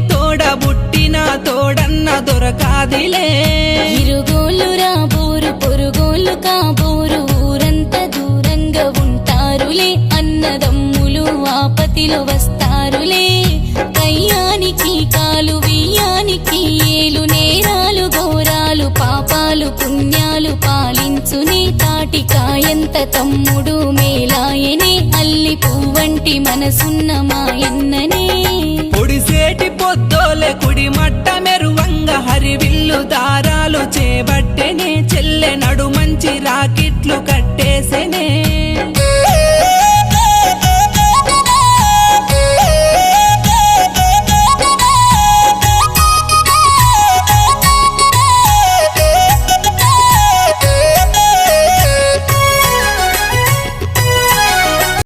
తోడబుట్టిన తోడన్న దొరకాదిలే ఇరుగోళ్ళు రాబోరు పొరుగోళ్ళు కాబోరు ఊరంతా దూరంగా ఉంటారులే అన్నదమ్ములు ఆపతిలో వస్తారులే కయ్యానికి కాలు వియ్యానికి ఏలు నేరాలు ఘోరాలు పాపాలు పుణ్యాలు పాలించునే తాటికాయంత తమ్ముడు మేలాయనే అల్లి పువ్వంటి మనసున్న మాయన్ననే పొడిసేటి పొద్దోలే కుడి మట్ట మెరువంగ హరివిల్లు దారాలు చేబట్టెనే చెల్లె నడు మంచి రాకిట్లు కట్టేసెనే